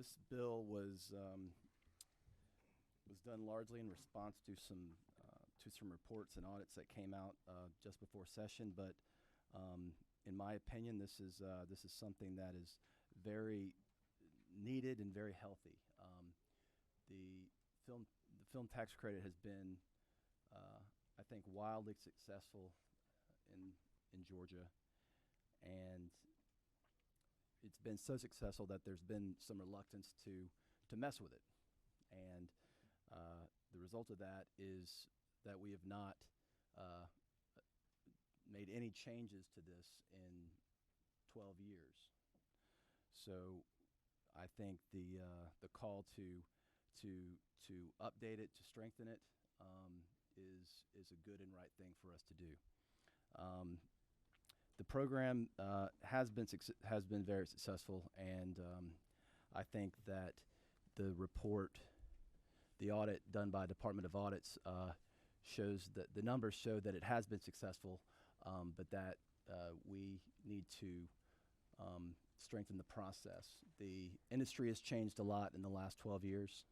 This bill was done largely in response to some reports and audits that came out just before session. But in my opinion, this is something that is very needed and very healthy. The film tax credit has been, I think, wildly successful in Georgia, and it's been so successful that there's been some reluctance to mess with it. And the result of that is that we have not made any changes to this in 12 years. So I think the call to update it, to strengthen it, is a good and right thing for us to do. The program has been very successful, and I think that the report, the audit done by Department of Audits, shows that the numbers show that it has been successful, but that we need to strengthen the process. The industry has changed a lot in the last 12 years.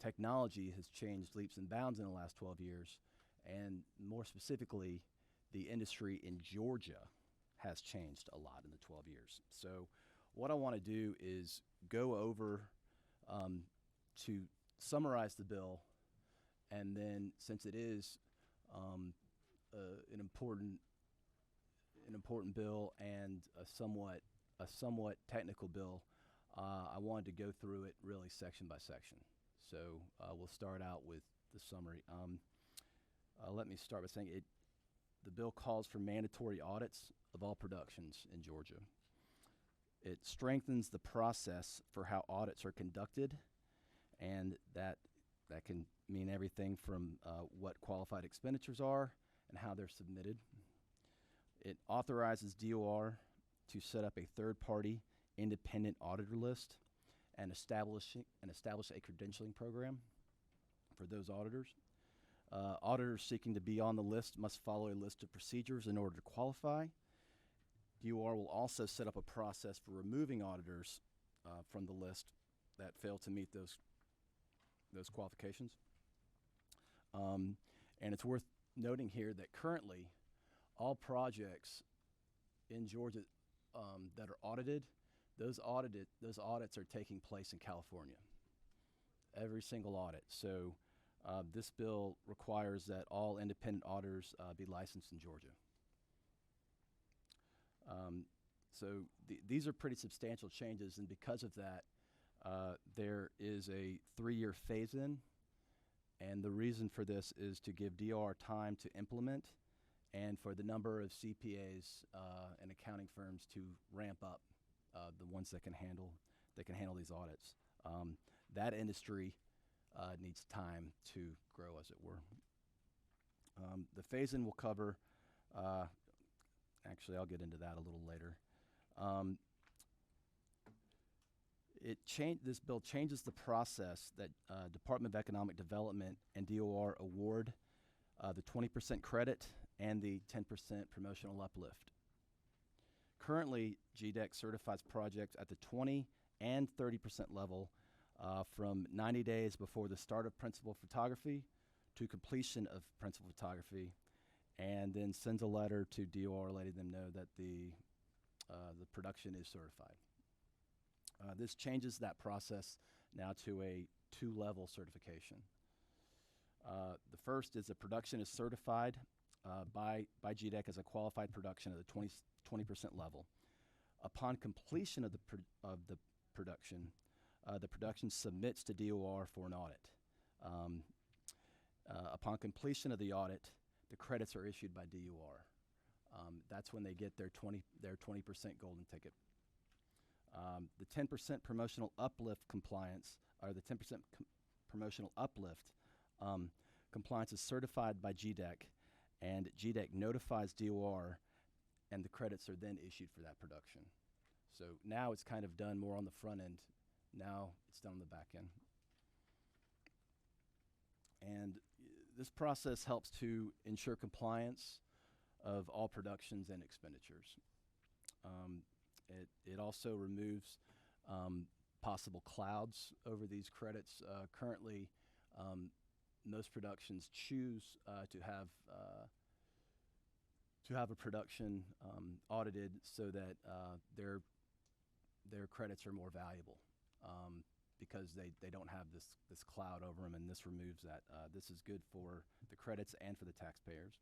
Technology has changed leaps and bounds in the last 12 years, and more specifically, the industry in Georgia has changed a lot in the 12 years. So what I want to do is go over to summarize the bill, and then, since it is an important bill and a somewhat technical bill, I wanted to go through it really section by section. So we'll start out with the summary. Let me start by saying the bill calls for mandatory audits of all productions in Georgia. It strengthens the process for how audits are conducted, and that can mean everything from what qualified expenditures are and how they're submitted. It authorizes DOR to set up a third-party independent auditor list and establish a credentialing program for those auditors. Auditors seeking to be on the list must follow a list of procedures in order to qualify. DOR will also set up a process for removing auditors from the list that fail to meet those qualifications. And it's worth noting here that currently all projects in Georgia that are audited, those audits are taking place in California. Every single audit. So this bill requires that all independent auditors be licensed in Georgia. So these are pretty substantial changes, and because of that, there is a 3-year phase-in, and the reason for this is to give DOR time to implement and for the number of CPAs and accounting firms to ramp up, the ones that can handle these audits. That industry needs time to grow, as it were. The phase-in will cover, actually I'll get into that a little later. This bill changes the process that Department of Economic Development and DOR award the 20% credit and the 10% promotional uplift. Currently, GDEC certifies projects at the 20 and 30% level from 90 days before the start of principal photography to completion of principal photography, and then sends a letter to DOR letting them know that the production is certified. This changes that process now to a 2-level certification. The first is the production is certified by GDEC as a qualified production at the 20% level. Upon completion of the production submits to DOR for an audit. Upon completion of the audit, the credits are issued by DOR. That's when they get their 20% golden ticket. The 10% promotional uplift compliance, or the 10% promotional uplift compliance is certified by GDEC, and GDEC notifies DOR, and the credits are then issued for that production. So now it's kind of done more on the front end. Now it's done on the back end. And this process helps to ensure compliance of all productions and expenditures. It also removes possible clouds over these credits. Currently, most productions choose to have a production audited so that their credits are more valuable because they don't have this cloud over them, and this removes that. This is good for the credits and for the taxpayers.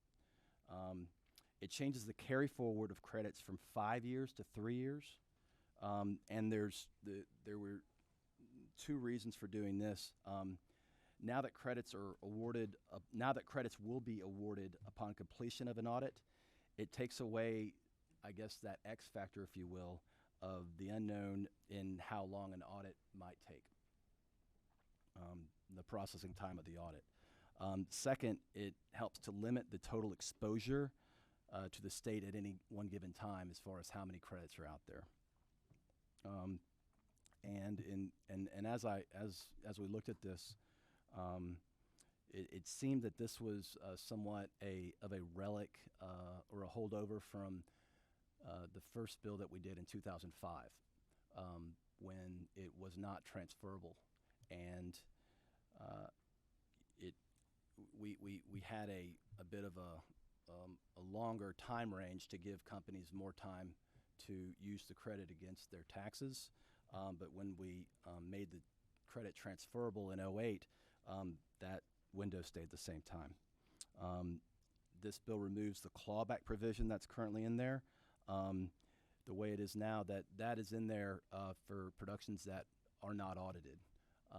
It changes the carry forward of credits from 5 years to 3 years, and there were two reasons for doing this. Now that credits are awarded, now that credits will be awarded upon completion of an audit, it takes away, I guess, that X factor, if you will, of the unknown in how long an audit might take, the processing time of the audit. Second, it helps to limit the total exposure to the state at any one given time as far as how many credits are out there. And as we looked at this, it seemed that this was somewhat of a relic or a holdover from the first bill that we did in 2005, when it was not transferable, and we had a bit of a longer time range to give companies more time to use the credit against their taxes. But when we made the credit transferable in '08, that window stayed the same time. This bill removes the clawback provision that's currently in there. The way it is now, that is in there for productions that are not audited.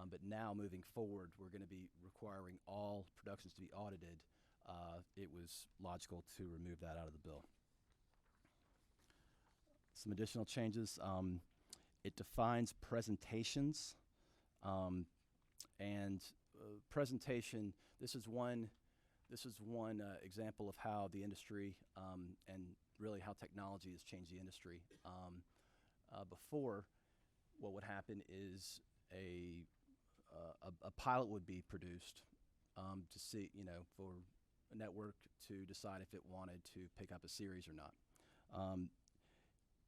But now, moving forward, we're going to be requiring all productions to be audited. It was logical to remove that out of the bill. Some additional changes. It defines presentations, and presentation. This is one example of how the industry and really how technology has changed the industry. Before, what would happen is a pilot would be produced to see, for a network to decide if it wanted to pick up a series or not.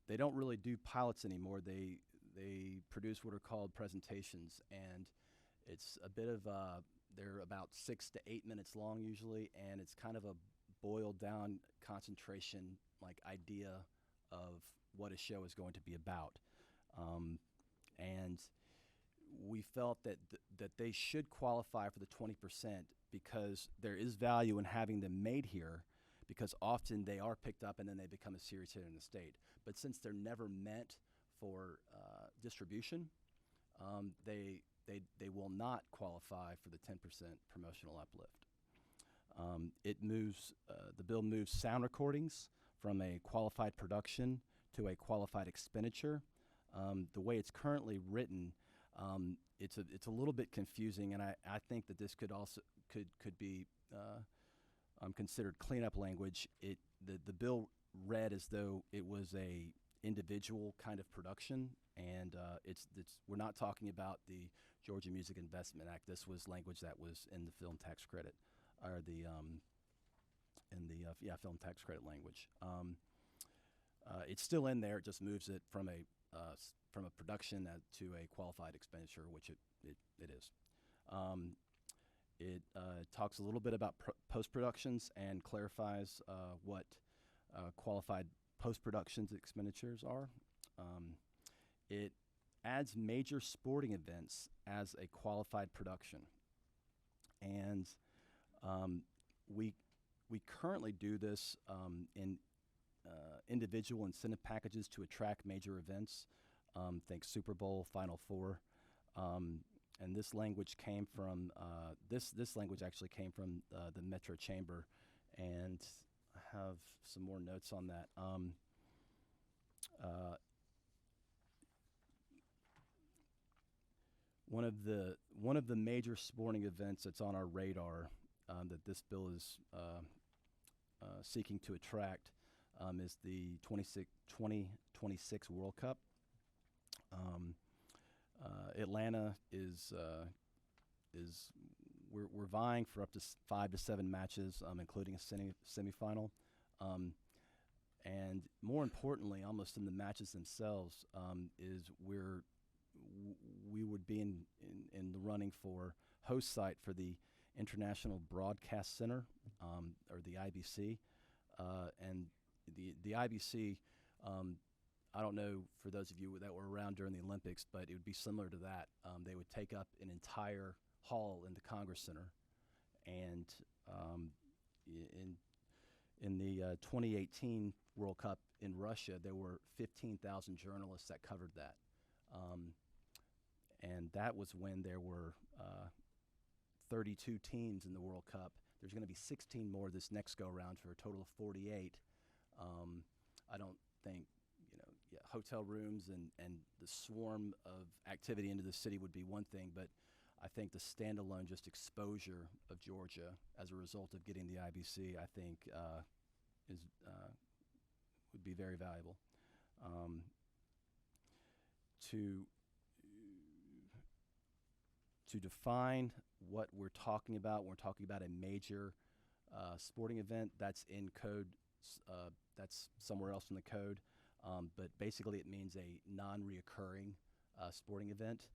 They don't really do pilots anymore. They produce what are called presentations, and it's a bit of they're about 6 to 8 minutes long usually, and it's kind of a boiled down concentration idea of what a show is going to be about. And we felt that that they should qualify for the 20% because there is value in having them made here, because often they are picked up and then they become a series hit in the state. But since they're never meant for distribution, they will not qualify for the 10% promotional uplift. The bill moves sound recordings from a qualified production to a qualified expenditure. The way it's currently written, it's a little bit confusing, and I think that this could also could be considered cleanup language. The bill read as though it was a individual kind of production, and we're not talking about the Georgia Music Investment Act. This was language that was in the film tax credit, or the film tax credit language. It's still in there. It just moves it from a production to a qualified expenditure, which it is. It talks a little bit about post-productions and clarifies what qualified post-productions expenditures are. It adds major sporting events as a qualified production, and we currently do this in individual incentive packages to attract major events. Think Super Bowl, Final Four, and this language came from this language actually came from the Metro Chamber, and I have some more notes on that. One of the major sporting events that's on our radar that this bill is seeking to attract is the 2026 World Cup. Atlanta is we're vying for up to 5 to 7 matches, including a semifinal. And more importantly, almost in the matches themselves, is we're we would be in the running for host site for the International Broadcast Center, or the IBC. And the IBC, I don't know for those of you that were around during the Olympics, but it would be similar to that. They would take up an entire hall in the Congress Center, and in the 2018 World Cup in Russia, there were 15,000 journalists that covered that. And that was when there were 32 teams in the World Cup. There's going to be 16 more this next go-around for a total of 48. I don't think, hotel rooms and the swarm of activity into the city would be one thing, but I think the standalone just exposure of Georgia as a result of getting the IBC, I think, would be very valuable. To define what we're talking about, when we're talking about a major sporting event, that's in code, that's somewhere else in the code, but basically it means a non-reoccurring sporting event,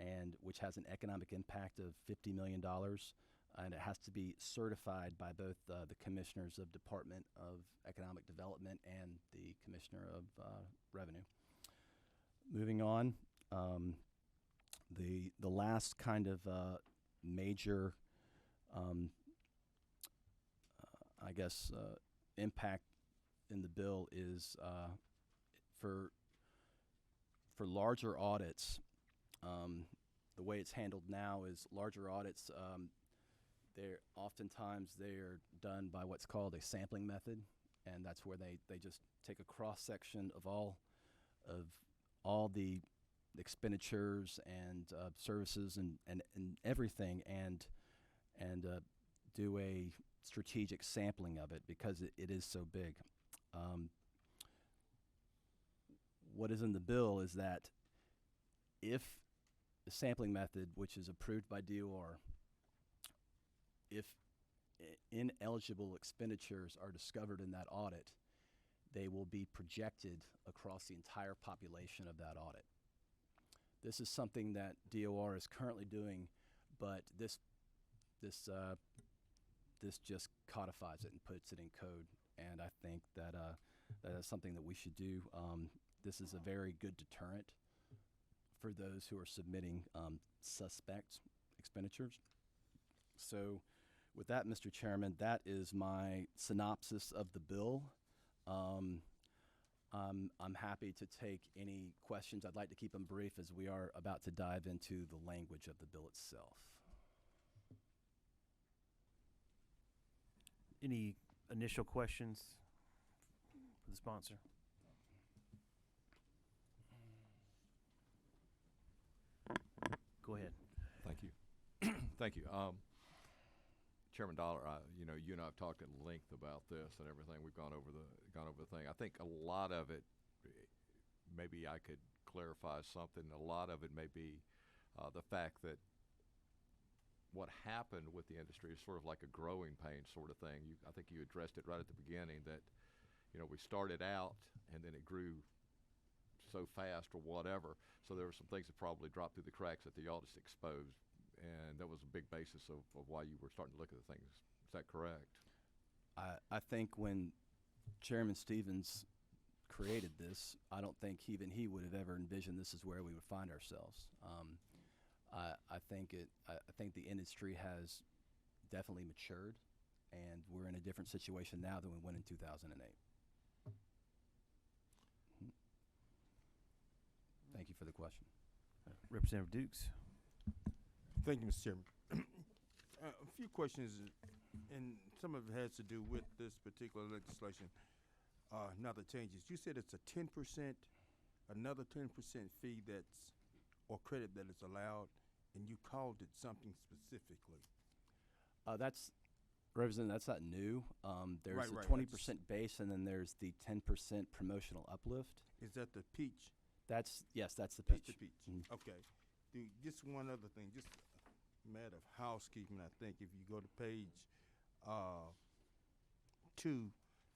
and which has an economic impact of $50 million, and it has to be certified by both the commissioners of Department of Economic Development and the Commissioner of Revenue. Moving on, the last kind of major, I guess, impact in the bill is for larger audits. The way it's handled now is larger audits, they're oftentimes they're done by what's called a sampling method, and that's where they just take a cross section of all the expenditures and services and everything, and do a strategic sampling of it because it is so big. What is in the bill is that if the sampling method, which is approved by DOR, if ineligible expenditures are discovered in that audit, they will be projected across the entire population of that audit. This is something that DOR is currently doing, but this just codifies it and puts it in code, and I think that that is something that we should do. This is a very good deterrent for those who are submitting suspect expenditures. So with that, Mr. Chairman, that is my synopsis of the bill. I'm happy to take any questions. I'd like to keep them brief as we are about to dive into the language of the bill itself. Any initial questions for the sponsor? Go ahead. Thank you. Thank you. Chairman Dollar, you and I have talked at length about this and everything. We've gone over the thing. I think a lot of it, maybe I could clarify something. A lot of it may be the fact that what happened with the industry is sort of like a growing pain sort of thing. I think you addressed it right at the beginning that, we started out and then it grew so fast or whatever. So there were some things that probably dropped through the cracks that the audits exposed. And that was a big basis of why you were starting to look at the things. Is that correct? I think when Chairman Stevens created this, I don't think even he would have ever envisioned this is where we would find ourselves. I think the industry has definitely matured, and we're in a different situation now than we went in 2008. Thank you for the question. Representative Dukes. Thank you, Mr. Chairman. A few questions, and some of it has to do with this particular legislation. Now the changes. You said it's a 10%, another 10% fee or credit that is allowed, and you called it something specifically. Representative, that's not new. There's Right, a 20% base, and then there's the 10% promotional uplift. Is that the peach? Yes, that's the peach. That's the peach. Mm-hmm. Okay. Just one other thing, just a matter of housekeeping, I think. If you go to page 2,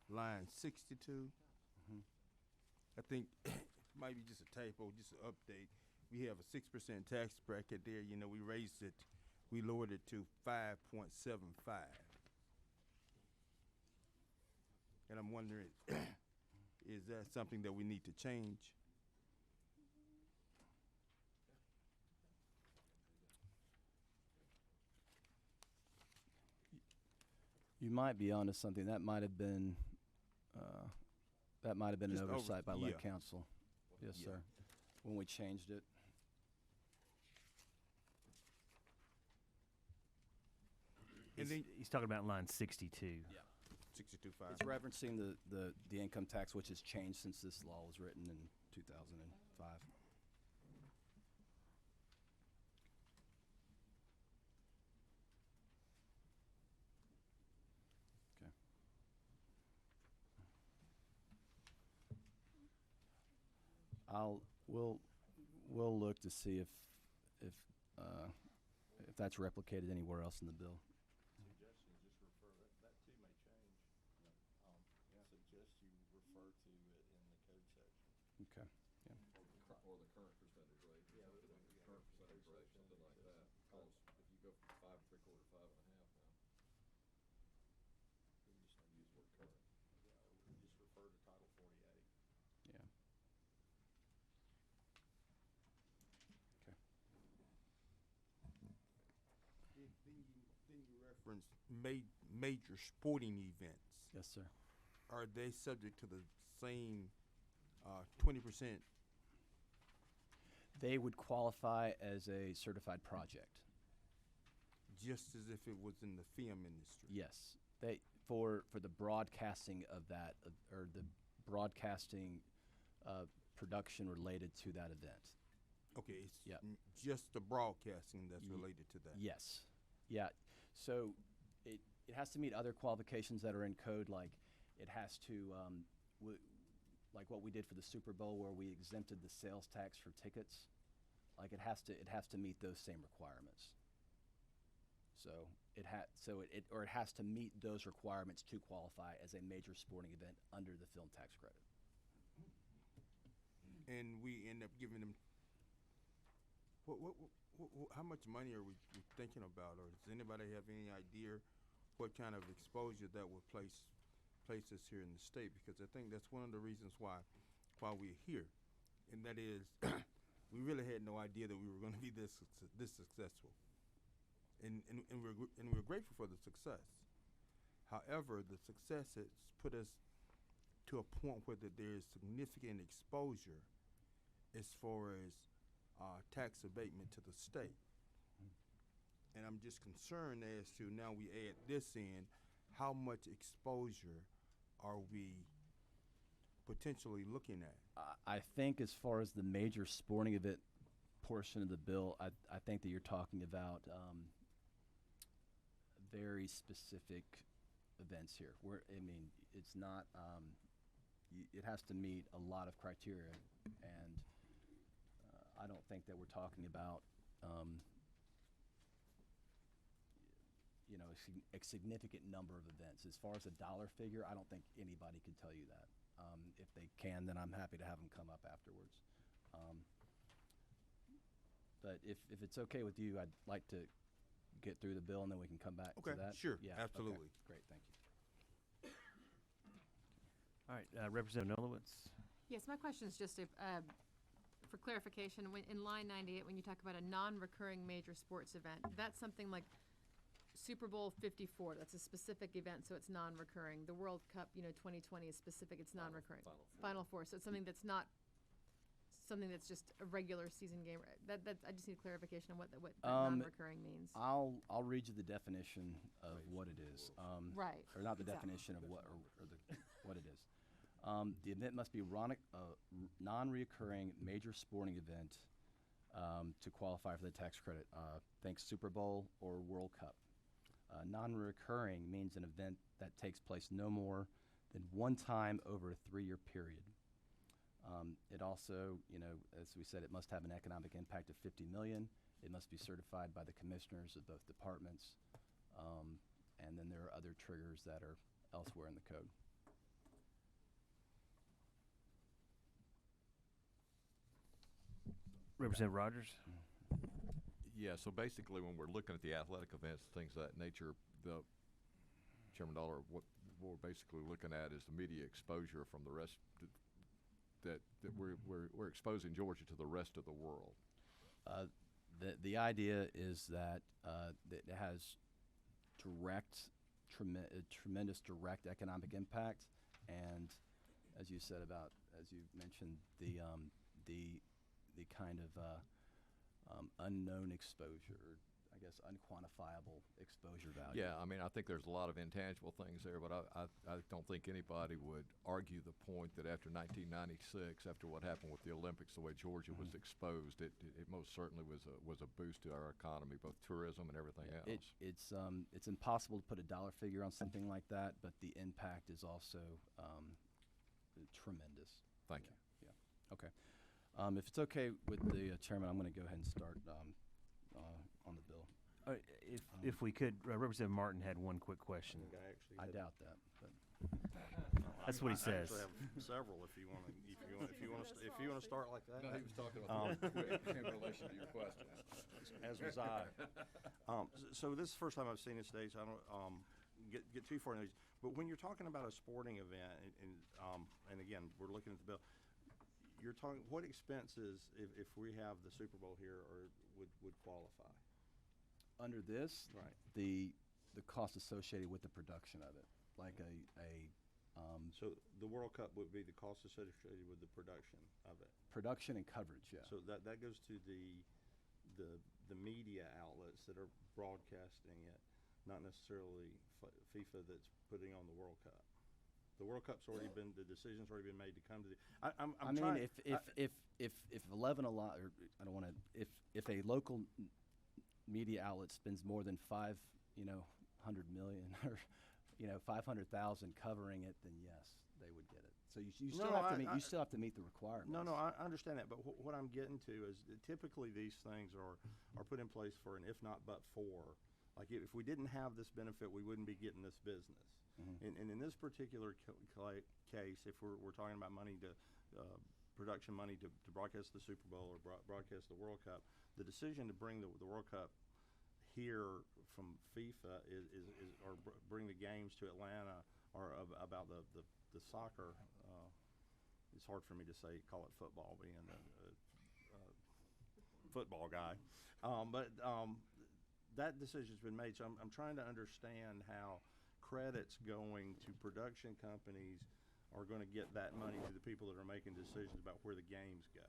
line 62, I think it might be just a typo, just an update. we have a 6% tax bracket there. You know, we raised it, we lowered it to 5.75. And I'm wondering, is that something that we need to change? You might be onto something. That might have been an Just oversight by lead yeah. counsel. Yes, Yeah. sir. When we changed it. And then He's talking about line 62. Yeah. 62.5. It's referencing the income tax, which has changed since this law was written in 2005. Okay. We'll look to see if that's replicated anywhere else in the bill. Suggestion, just refer, that too may change. Suggest you refer to it in the code section. Okay. Yeah. Or the current percentage rate. Yeah, Something yeah, like the yeah, current yeah, percentage rate, section, something like that. because- Because if you go from 5 3/4 to 5.5 now, We just use the word current. we just refer to Title 48. Yeah. Okay. Then you reference major sporting events. Yes, sir. Are they subject to the same 20%? They would qualify as a certified project. Just as if it was in the film industry? Yes. They for the broadcasting of that or the broadcasting production related to that event. Okay, it's Yep. Just the broadcasting that's Ye- related to that. Yes. Yeah. So it has to meet other qualifications that are in code, like it has to, like what we did for the Super Bowl, where we exempted the sales tax for tickets. Like it has to meet those same requirements. So it has to meet those requirements to qualify as a major sporting event under the film tax credit. And we end up giving them. How much money are we thinking about, or does anybody have any idea what kind of exposure that would place us here in the state? Because I think that's one of the reasons why we're here, and that is we really had no idea that we were going to be this successful, and we're grateful for the success. However, the success has put us to a point where there is significant exposure as far as tax abatement to the state. And I'm just concerned as to, now we add this in, how much exposure are we potentially looking at? I think as far as the major sporting event portion of the bill, I think that you're talking about very specific events here. It's not, it has to meet a lot of criteria, and I don't think that we're talking about, a significant number of events. As far as a dollar figure, I don't think anybody could tell you that. If they can, then I'm happy to have them come up afterwards. But if it's okay with you, I'd like to get through the bill and then we can come back Okay, to that. sure, Yeah, okay, absolutely. great, thank you. All right, Representative Nolowitz. Yes, my question is just for clarification. In line 98, when you talk about a non-recurring major sports event, that's something like Super Bowl 54. That's a specific event, so it's non-recurring. The World Cup, 2020 is specific. It's non-recurring. Final Four. So it's something that's not something that's just a regular season game. That I just need clarification on what that non-recurring means. I'll read you the definition of what it is. Right. Or not the Exactly. definition of what what it is. The event must be non-reoccurring major sporting event to qualify for the tax credit. Think Super Bowl or World Cup. Non-recurring means an event that takes place no more than one time over a 3-year period. It also, as we said, it must have an economic impact of $50 million. It must be certified by the commissioners of both departments. And then there are other triggers that are elsewhere in the code. Representative Rogers? Yeah, so basically, when we're looking at the athletic events, things of that nature, the Chairman Dollar, what we're basically looking at is the media exposure from the rest, that we're exposing Georgia to the rest of the world. The idea is that that it has tremendous direct economic impact, and as you said about, as you mentioned, the kind of unknown exposure, or I guess unquantifiable exposure value. Yeah, I mean, I think there's a lot of intangible things there, but I don't think anybody would argue the point that after 1996, after what happened with the Olympics, the way Georgia was exposed, it most certainly was a boost to our economy, both tourism and everything else. It's impossible to put a dollar figure on something like that, but the impact is also tremendous. Thank you. Yeah. Okay. If it's okay with the chairman, I'm going to go ahead and start on the bill. If we could, Representative Martin had one quick question. I doubt that, but That's what he says. I actually have several if you want to start like that. No, he was talking about in relation to your question. As was I. So this is the first time I've seen this today, so I don't get too far into these. But when you're talking about a sporting event, and again, we're looking at the bill, you're talking, what expenses, if we have the Super Bowl here, would qualify? under this, Right. the cost associated with the production of it, like So the World Cup would be the cost associated with the production of it. production and coverage, yeah. So that goes to the media outlets that are broadcasting it, not necessarily FIFA that's putting on the World Cup. The World Cup's already been, the decision's already been made to come to the. I mean, if 11 a lot, or I don't want to, if a local media outlet spends more than 500 million or 500,000 covering it, then yes, they would get it. So you still No, have to meet I- you still have to meet the requirements. No, I understand that, but what I'm getting to is that typically these things are put in place for an if not but for. Like if we didn't have this benefit, we wouldn't be getting this business. Mhm. And in this particular case, if we're talking about money to production money to broadcast the Super Bowl or broadcast the World Cup, the decision to bring the World Cup here from FIFA is or bring the games to Atlanta, or about the soccer. It's hard for me to say, call it football, being a football guy, but that decision's been made. So I'm trying to understand how credits going to production companies are going to get that money to the people that are making decisions about where the games go.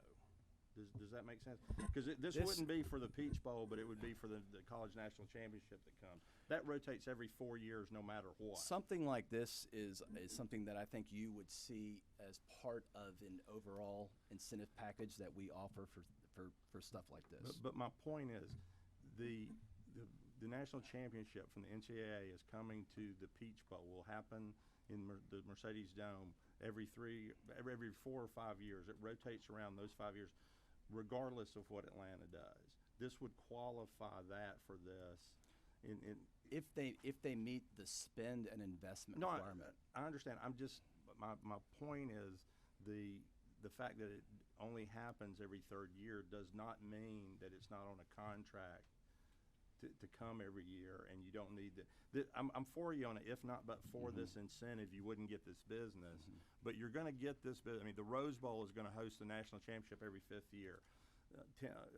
Does that make sense? Because this wouldn't be for the Peach Bowl, but it would be for the College National Championship that comes. That rotates every 4 years, no matter what. Something like this is something that I think you would see as part of an overall incentive package that we offer for stuff like this. But my point is, the national championship from the NCAA is coming to the Peach Bowl. Will happen in the Mercedes Dome every 4 or 5 years. It rotates around those 5 years, regardless of what Atlanta does. This would qualify that for this. If they meet the spend and investment No, requirement. I understand. I'm just, my point is the fact that it only happens every third year does not mean that it's not on a contract to come every year, and you don't need I'm for you on it. If not, but for this incentive, you wouldn't get this business. But you're going to get this business. I mean, the Rose Bowl is going to host the national championship every 5th year.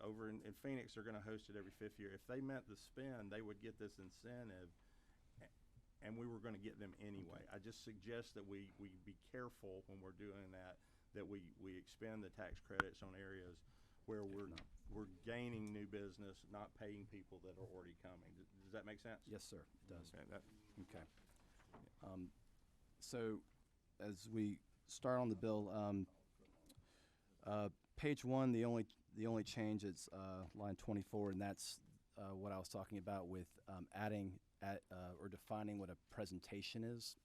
Over in Phoenix, they're going to host it every 5th year. If they met the spend, they would get this incentive, and we were going to get them anyway. I just suggest that we be careful when we're doing that we expend the tax credits on areas where we're gaining new business, not paying people that are already coming. Does that make sense? Yes, sir, it does. Okay, Okay. So as we start on the bill, page 1, the only change is line 24, and that's what I was talking about with adding or defining what a presentation is.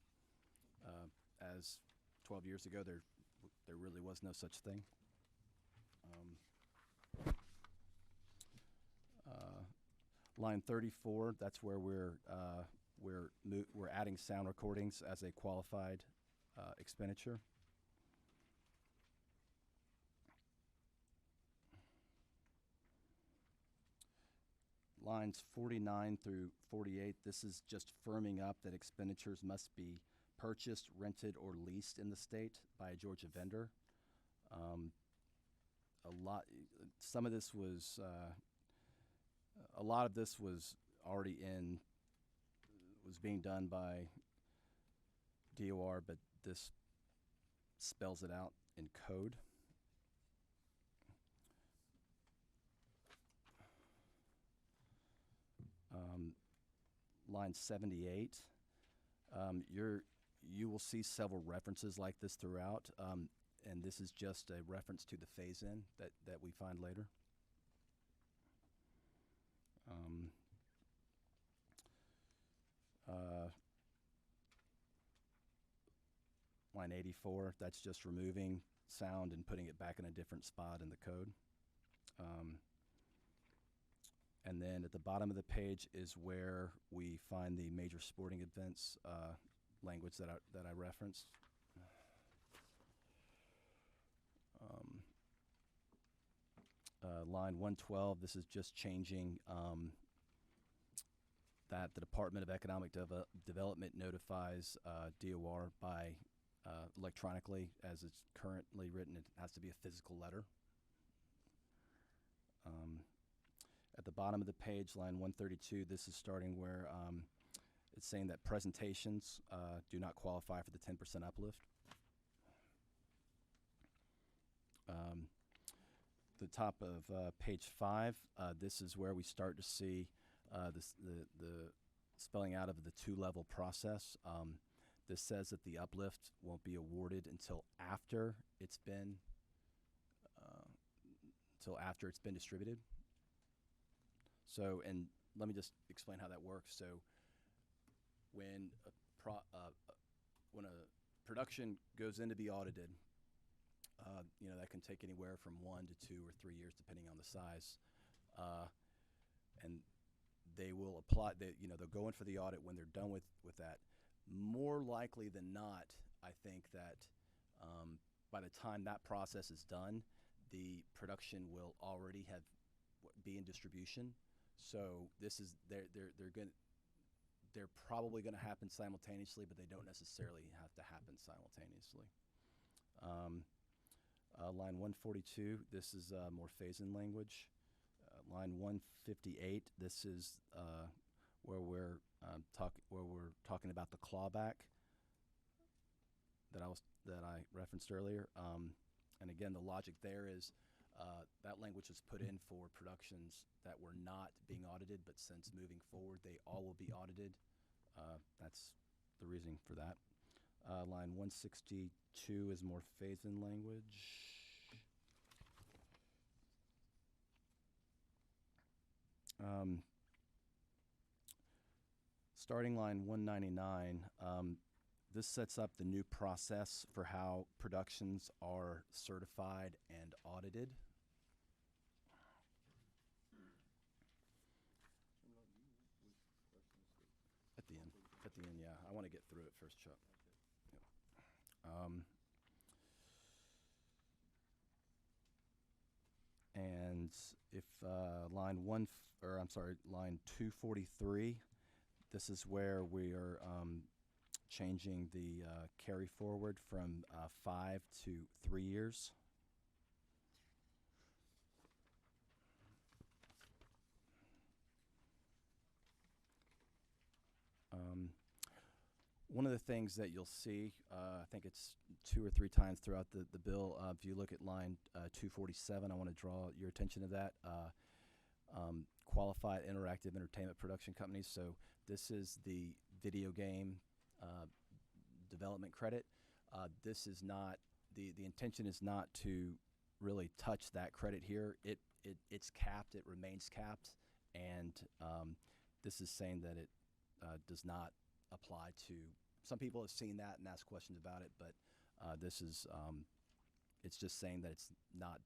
As 12 years ago, there really was no such thing. Line 34, that's where we're adding sound recordings as a qualified expenditure. lines 49 through 48, this is just firming up that expenditures must be purchased, rented, or leased in the state by a Georgia vendor. Some of this was, a lot of this was already was being done by DOR, but this spells it out in code. Line 78, you will see several references like this throughout, and this is just a reference to the phase-in that we find later. Line 84, that's just removing sound and putting it back in a different spot in the code. And then at the bottom of the page is where we find the major sporting events language that I referenced. Line 112, this is just changing that the Department of Economic Development notifies DOR by electronically. As it's currently written, it has to be a physical letter. At the bottom of the page, line 132, this is starting where it's saying that presentations do not qualify for the 10% uplift. The top of page 5, this is where we start to see the spelling out of the two-level process. This says that the uplift won't be awarded until after it's been distributed. So, and let me just explain how that works. So, when a production goes in to be audited, that can take anywhere from 1 to 2 or 3 years, depending on the size. And they will apply. They'll go in for the audit when they're done with that. More likely than not, I think that by the time that process is done, the production will already be in distribution. So this is they're probably going to happen simultaneously, but they don't necessarily have to happen simultaneously. Line 142, this is more phase-in language. Line 158, this is where we're talking about the clawback that I referenced earlier. And again, the logic there is that language is put in for productions that were not being audited, but since moving forward, they all will be audited. That's the reasoning for that. Line 162 is more phase-in language. Starting line 199, this sets up the new process for how productions are certified and audited. At the end, yeah. I want to get through it first, Chuck. Yep. And if line 243, this is where we are changing the carry forward from 5 to 3 years. One of the things that you'll see, I think it's 2 or 3 times throughout the bill, if you look at line 247, I want to draw your attention to that. Qualified interactive entertainment production companies. So this is the video game development credit. This is not, the intention is not to really touch that credit here. It's capped, it remains capped, and this is saying that it does not apply to, some people have seen that and asked questions about it, but this is, it's just saying that it's not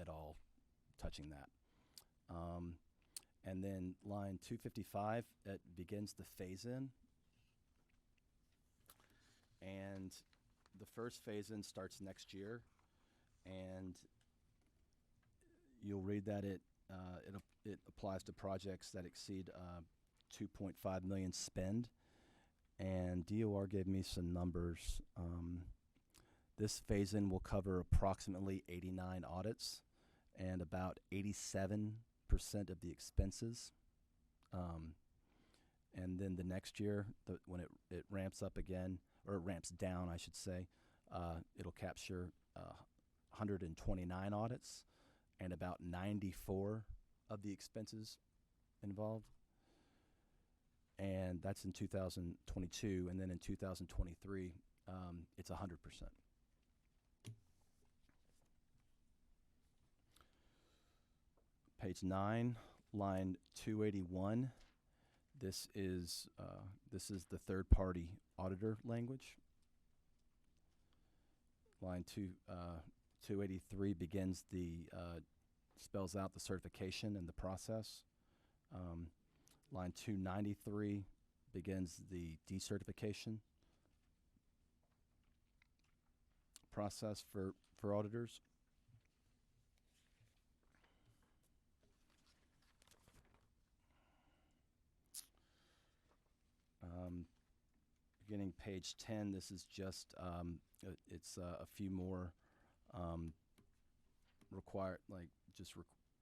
at all touching that. And then line 255, it begins the phase-in. And the first phase-in starts next year. And you'll read that it it applies to projects that exceed 2.5 million spend. And DOR gave me some numbers. This phase-in will cover approximately 89 audits and about 87% of the expenses. And then the next year, when it ramps up again, or it ramps down, I should say, it'll capture 129 audits and about 94 of the expenses involved. And that's in 2022. And then in 2023, it's 100%. Page 9, line 281. This is the third-party auditor language. Line 283 begins spells out the certification and the process. Line 293 begins the decertification process for auditors. Beginning page 10, this is just, it's a few more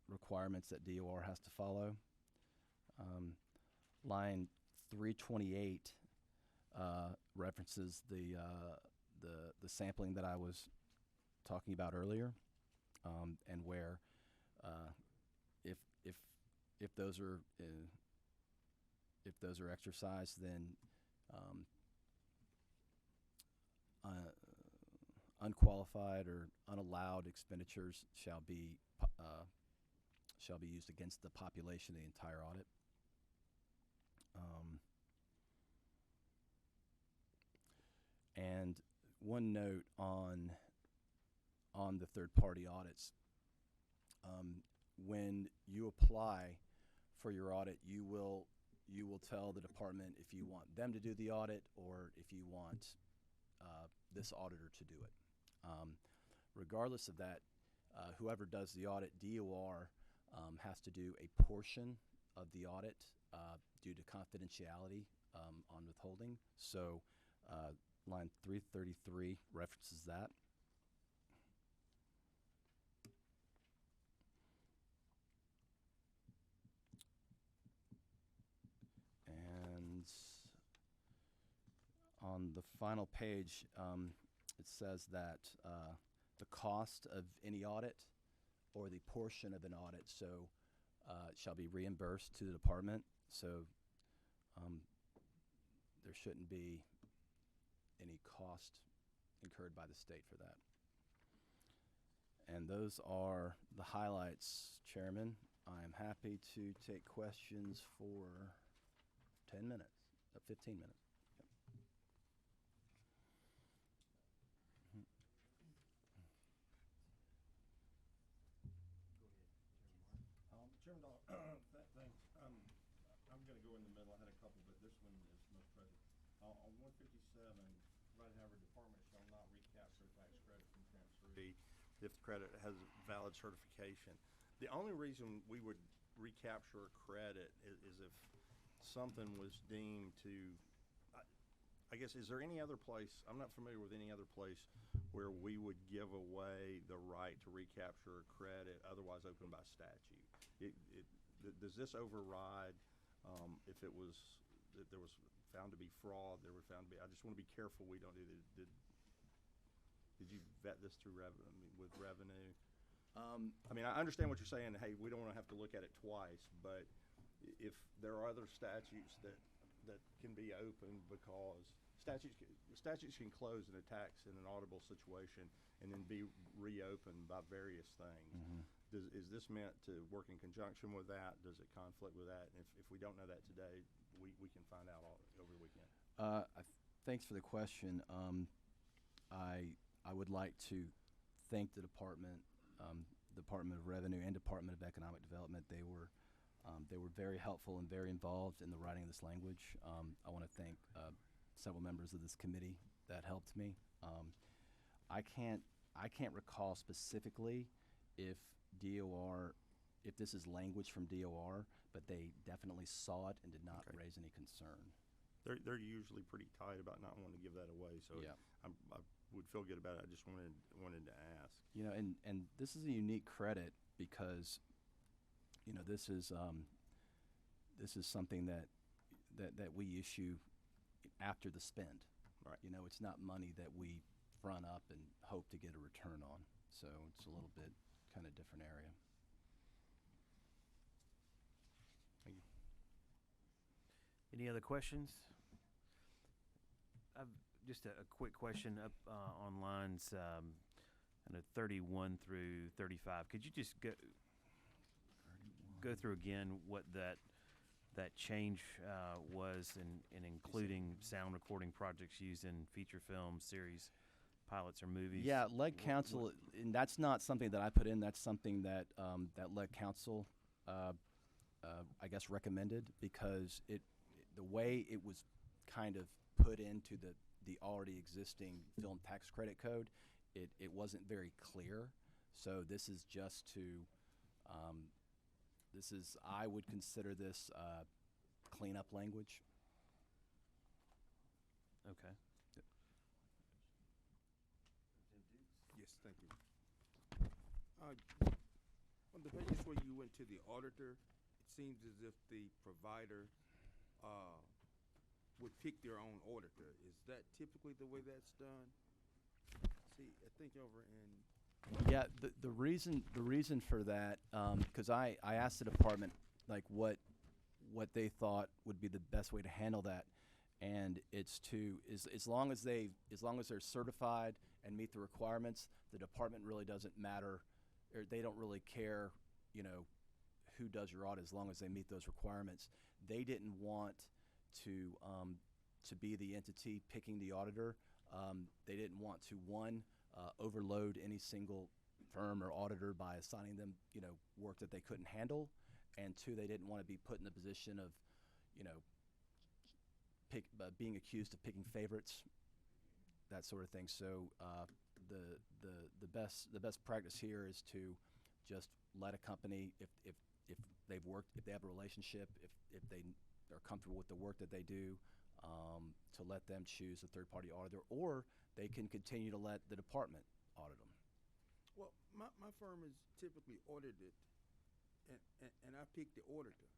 requirements that DOR has to follow. Line 328 references the sampling that I was talking about earlier, and where if those are exercised, then unqualified or unallowed expenditures shall be used against the population of the entire audit. And one note on the third-party audits. When you apply for your audit, you will tell the department if you want them to do the audit or if you want this auditor to do it. Regardless of that, whoever does the audit, DOR has to do a portion of the audit due to confidentiality on withholding. So line 333 references that. And on the final page, it says that the cost of any audit or the portion of an audit shall be reimbursed to the department. So there shouldn't be any cost incurred by the state for that. And those are the highlights, Chairman. I'm happy to take questions for 10 minutes, 15 minutes. Chairman Dahl, thanks. I'm going to go in the middle. I had a couple, but this one is most present. On 157, right, however, department shall not recapture tax credit from transferee if the credit has valid certification. The only reason we would recapture a credit is if something was deemed to, I guess, is there any other place, I'm not familiar with any other place where we would give away the right to recapture a credit otherwise open by statute? Does this override if there was found to be fraud, there were found to be, I just want to be careful we don't do the, did you vet this through with revenue? I mean, I understand what you're saying, hey, we don't want to have to look at it twice, but if there are other statutes that can be opened, because statutes can close in a tax in an audible situation and then be reopened by various things. Mm-hmm. Is this meant to work in conjunction with that? Does it conflict with that? And if we don't know that today, we can find out over the weekend. Thanks for the question. I would like to thank the Department of Revenue and Department of Economic Development. They were very helpful and very involved in the writing of this language. I want to thank several members of this committee that helped me. I can't recall specifically if DOR if this is language from DOR, but they definitely saw it and did not Okay. raise any concern. They're usually pretty tight about not wanting to give that away, so Yeah. I would feel good about it. I just wanted to ask. You know, and this is a unique credit because, you know, this is something that we issue after the spend. Right. You know, it's not money that we front up and hope to get a return on. So it's a little bit kind of different area. Thank you. Any other questions? I've just a quick question up on lines I know 31 through 35. Could you just go through again what that change was in including sound recording projects used in feature films, series, pilots, or movies? Yeah, lead counsel, and that's not something that I put in. That's something that that lead counsel, I guess, recommended because the way it was kind of put into the already existing film tax credit code, it wasn't very clear. So this is just to, I would consider this cleanup language. Okay. Yes, thank you. On the pages where you went to the auditor, it seems as if the provider would pick their own auditor. Is that typically the way that's done? See, I think over in Yeah, the reason for that, because I asked the department like what they thought would be the best way to handle that, and it's as long as they're certified and meet the requirements, the department really doesn't matter, or they don't really care, you know, who does your audit as long as they meet those requirements. They didn't want to be the entity picking the auditor. They didn't want to overload any single firm or auditor by assigning them, you know, work that they couldn't handle, and two, they didn't want to be put in the position of, you know, being accused of picking favorites, that sort of thing. So the best practice here is to just let a company, if they've worked, if they have a relationship, if they are comfortable with the work that they do, to let them choose a third-party auditor, or they can continue to let the department audit them. well, my firm is typically audited, and I pick the auditor.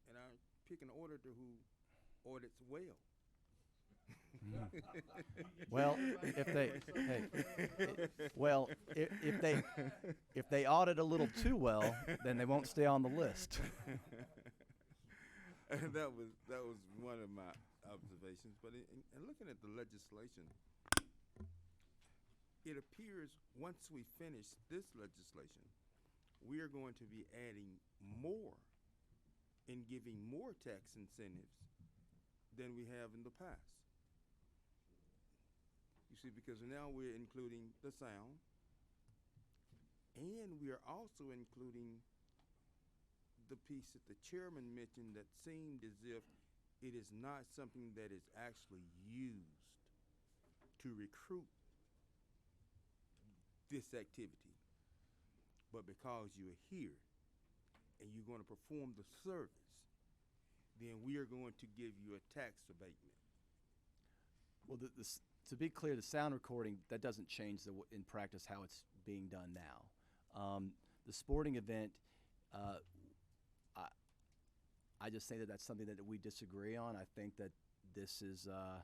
And I pick an auditor who audits well. Well, if they audit a little too well, then they won't stay on the list. And that was one of my observations. But in looking at the legislation, it appears once we finish this legislation, we are going to be adding more and giving more tax incentives than we have in the past. You see, because now we're including the sound, and we are also including the piece that the chairman mentioned that seemed as if it is not something that is actually used to recruit this activity, but because you're here and you're going to perform the service, then we are going to give you a tax abatement. Well, to be clear, the sound recording, that doesn't change in practice how it's being done now. The sporting event, I just say that that's something that we disagree on. I think that this is a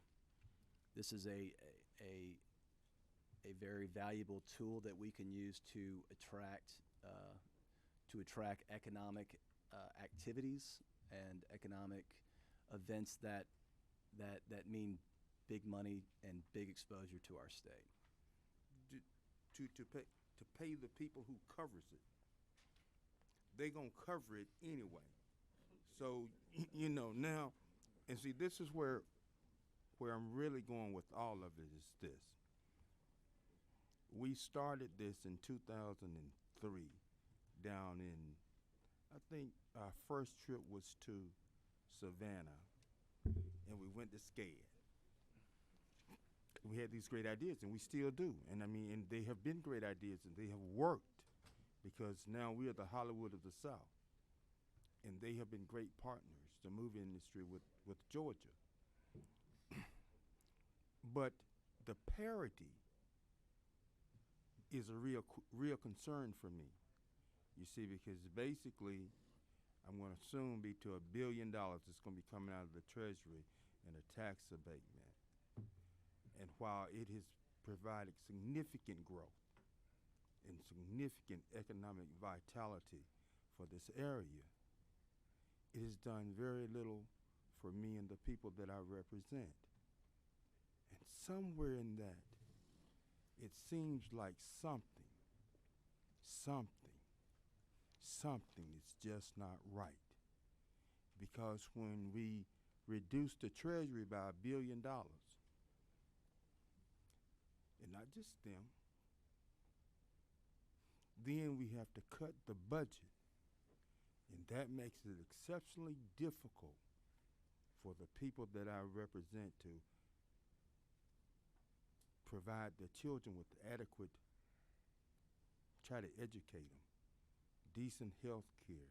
very valuable tool that we can use to attract economic activities and economic events that mean big money and big exposure to our state. To pay the people who covers it. They're gonna cover it anyway. So you know now, and see, this is where I'm really going with all of it is this. We started this in 2003 down in, I think our first trip was to Savannah, and we went to SCAD. We had these great ideas, and we still do. And I mean, and they have been great ideas, and they have worked because now we are the Hollywood of the South, and they have been great partners, the movie industry with Georgia. But the parity is a real concern for me. You see, because basically, I'm going to soon be to $1 billion that's going to be coming out of the Treasury in a tax abatement. And while it has provided significant growth and significant economic vitality for this area, it has done very little for me and the people that I represent. And somewhere in that, it seems like something is just not right. Because when we reduce the Treasury by $1 billion, and not just them, then we have to cut the budget. And that makes it exceptionally difficult for the people that I represent to provide their children with adequate, try to educate them, decent health care,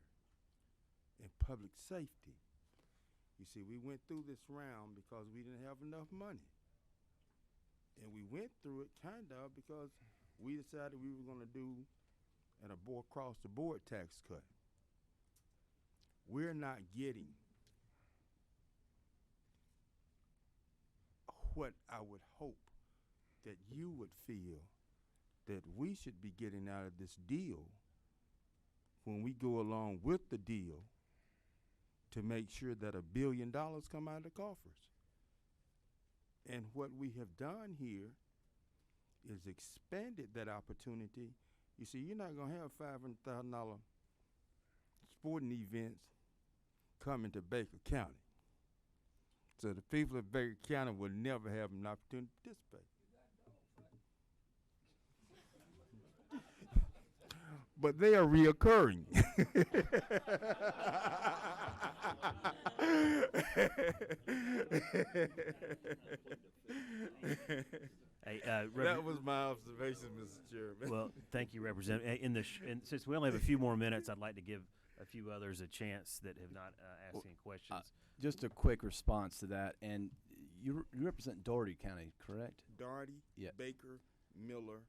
and public safety. You see, we went through this round because we didn't have enough money. And we went through it kind of because we decided we were going to do an across-the-board tax cut. We're not getting what I would hope that you would feel that we should be getting out of this deal when we go along with the deal to make sure that $1 billion come out of the coffers. And what we have done here is expanded that opportunity. You see, you're not going to have $500,000 sporting events coming to Baker County. So the people of Baker County will never have an opportunity to participate. But they are reoccurring. Hey, That was my observation, Mr. Chairman. well, thank you, Representative. And since we only have a few more minutes, I'd like to give a few others a chance that have not asked any questions. Just a quick response to that. And you represent Doherty County, correct? Doherty, Yeah. Baker, Miller,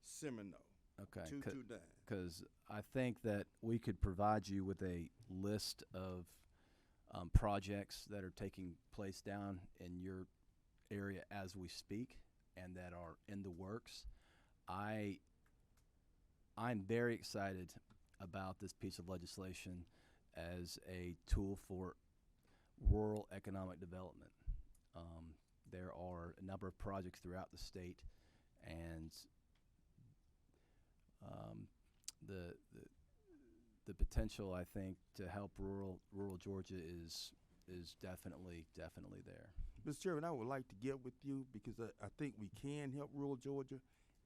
Seminole. Okay. 229. Because I think that we could provide you with a list of projects that are taking place down in your area as we speak and that are in the works. I'm very excited about this piece of legislation as a tool for rural economic development. There are a number of projects throughout the state, and the potential, I think, to help rural Georgia is definitely there. Mr. Chairman, I would like to get with you because I think we can help rural Georgia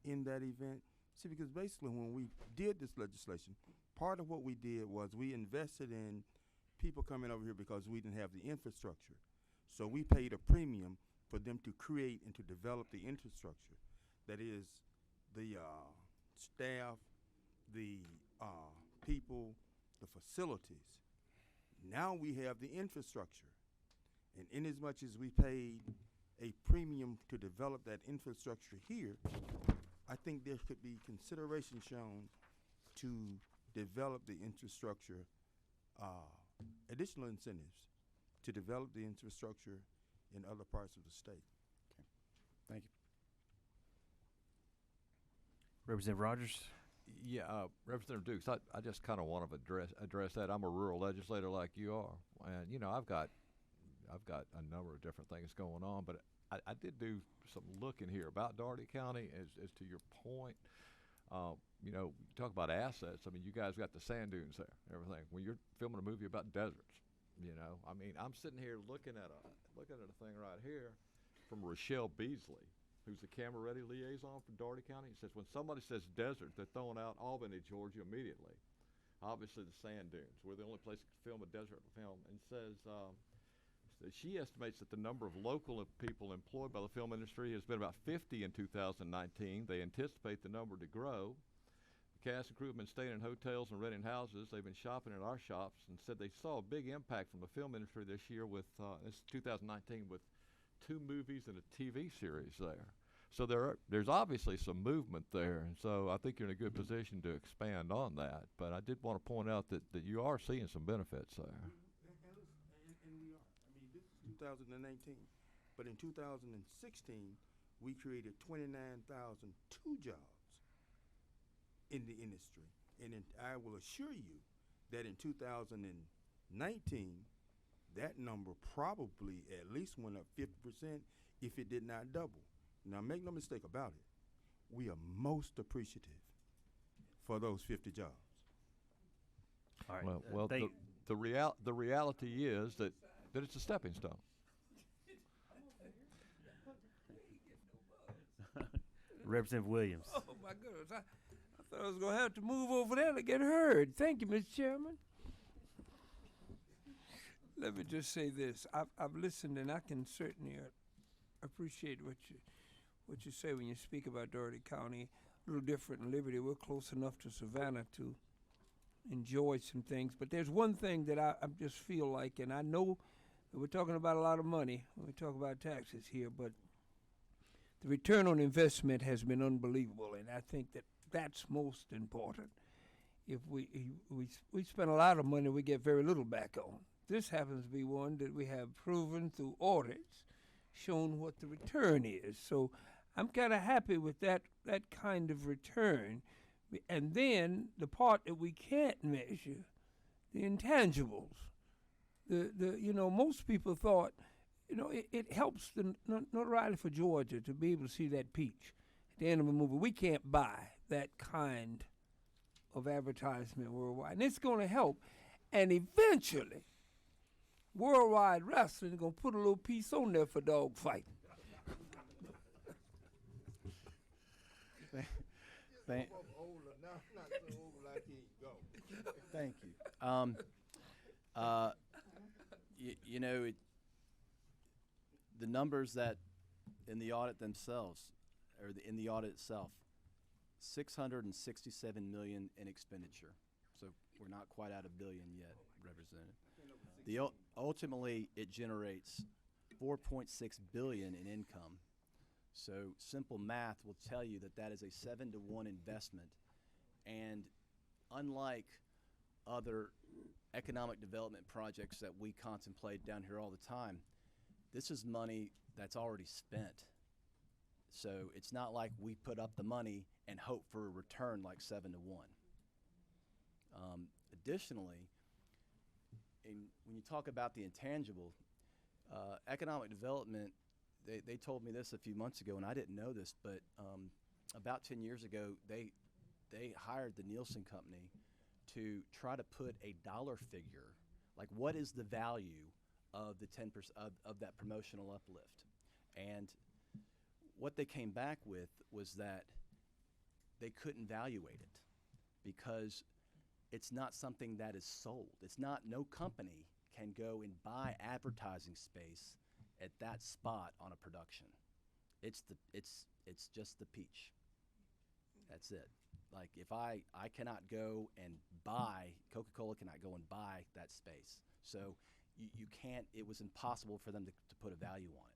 in that event. See, because basically when we did this legislation, part of what we did was we invested in people coming over here because we didn't have the infrastructure. So we paid a premium for them to create and to develop the infrastructure. That is the staff, the people, the facilities. Now we have the infrastructure. And inasmuch as we paid a premium to develop that infrastructure here, I think there could be consideration shown to develop the infrastructure, additional incentives to develop the infrastructure in other parts of the state. Thank you. Representative Rogers? Yeah, Representative Dukes, I just kind of want to address that. I'm a rural legislator like you are, and you know I've got a number of different things going on, but I did do some looking here about Doherty County as to your point. You know, you talk about assets. I mean, you guys got the sand dunes there, everything. When you're filming a movie about deserts, you know, I mean, I'm sitting here looking at a thing right here from Rochelle Beasley, who's the camera-ready liaison for Doherty County. It says, when somebody says desert, they're throwing out Albany, Georgia immediately. Obviously, the sand dunes. We're the only place to film a desert film. And says that she estimates that the number of local people employed by the film industry has been about 50 in 2019. They anticipate the number to grow. The cast and crew have been staying in hotels and renting houses. They've been shopping at our shops and said they saw a big impact from the film industry this year with, it's 2019, with 2 movies and a TV series there. So there's obviously some movement there, and so I think you're in a good position to expand on that. But I did want to point out that you are seeing some benefits there. And we are. I mean, this is 2019, but in 2016, we created 29,002 jobs in the industry. And I will assure you that in 2019, that number probably at least went up 50%, if it did not double. Now, make no mistake about it. We are most appreciative for those 50 jobs. All right. Well, the reality is that it's a stepping stone. Representative Williams. Oh, my goodness. I thought I was going to have to move over there to get heard. Thank you, Mr. Chairman. Let me just say this. I've listened, and I can certainly appreciate what you say when you speak about Dougherty County. A little different in Liberty. We're close enough to Savannah to enjoy some things. But there's one thing that I just feel like, and I know that we're talking about a lot of money when we talk about taxes here, but the return on investment has been unbelievable, and I think that that's most important. If we spend a lot of money, we get very little back on. This happens to be one that we have proven through audits, shown what the return is. So I'm kind of happy with that kind of return. And then the part that we can't measure, the intangibles. Most people thought, it helps the notoriety for Georgia to be able to see that peach at the end of a movie. We can't buy that kind of advertisement worldwide. And it's going to help. And eventually, Worldwide Wrestling is going to put a little piece on there for dog fighting. Thank you. The numbers that in the audit themselves, or in the audit itself, 667 million in expenditure. So we're not quite at $1 billion yet, Representative. Ultimately, it generates 4.6 billion in income. So simple math will tell you that is a 7-to-1 investment. And unlike other economic development projects that we contemplate down here all the time, this is money that's already spent. So it's not like we put up the money and hope for a return like 7-to-1. Additionally, when you talk about the intangible, economic development, they told me this a few months ago, and I didn't know this, but about 10 years ago, they hired the Nielsen Company to try to put a dollar figure, like what is the value of the 10% of that promotional uplift. And what they came back with was that they couldn't evaluate it because it's not something that is sold. No company can go and buy advertising space at that spot on a production. It's just the peach. That's it. Like if I cannot go and buy, Coca-Cola cannot go and buy that space. So you can't, it was impossible for them to put a value on it.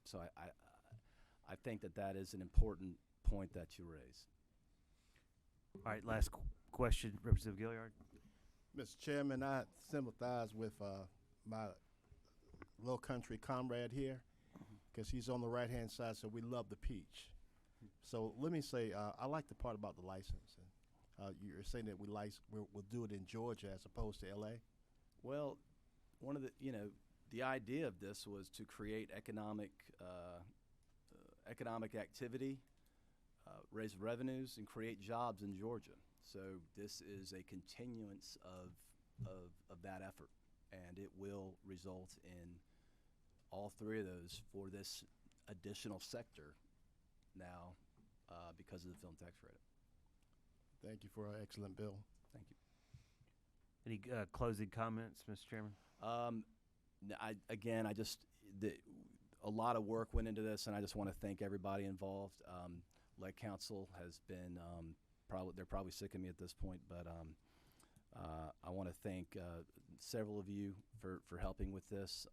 So I think that is an important point that you raise. All right, last question, Representative Gilliard. Mr. Chairman, I sympathize with my low country comrade here because he's on the right-hand side, so we love the peach. So let me say, I like the part about the licensing. You're saying that we'll do it in Georgia as opposed to L.A.? Well, one of the idea of this was to create economic activity, raise revenues, and create jobs in Georgia. So this is a continuance of that effort, and it will result in all three of those for this additional sector now because of the film tax credit. Thank you for an excellent bill. Thank you. Any closing comments, Mr. Chairman? A lot of work went into this, and I just want to thank everybody involved. Lead Council has been they're probably sick of me at this point, but I want to thank several of you for helping with this.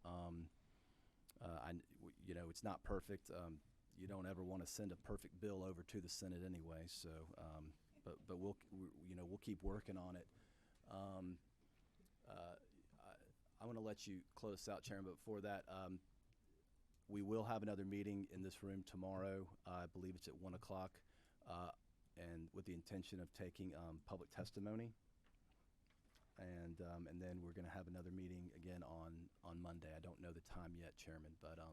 It's not perfect. You don't ever want to send a perfect bill over to the Senate anyway. So, but we'll keep working on it. I want to let you close this out, Chairman. But before that, we will have another meeting in this room tomorrow. I believe it's at 1 o'clock, and with the intention of taking public testimony. And then we're going to have another meeting again on Monday. I don't know the time yet, Chairman, but that's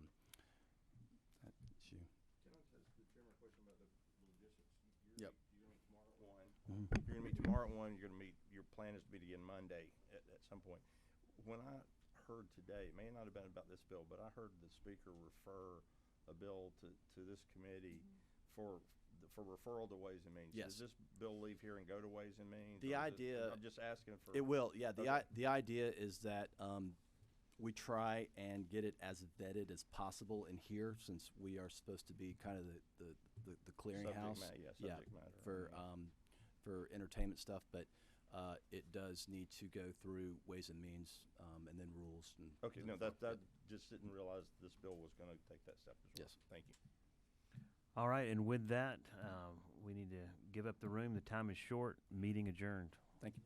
you. Can I ask the chairman a question about the logistics? Yep. You're going to meet tomorrow at 1. Mhm. If you're going to meet tomorrow at 1, you're going to meet, your plan is to meet again Monday at some point. When I heard today, it may not have been about this bill, but I heard the speaker refer a bill to this committee for referral to Ways and Means. Yes. Does this bill leave here and go to Ways and Means? The or is idea- I'm just asking for. It will, yeah. Okay. The idea is that we try and get it as vetted as possible in here, since we are supposed to be kind of the clearinghouse. Subject matter. For entertainment stuff, but it does need to go through Ways and Means and then rules. And Okay, no, that just didn't realize this bill was going to take that step as well. Yes. Thank you. All right, and with that, we need to give up the room. The time is short. Meeting adjourned. Thank you.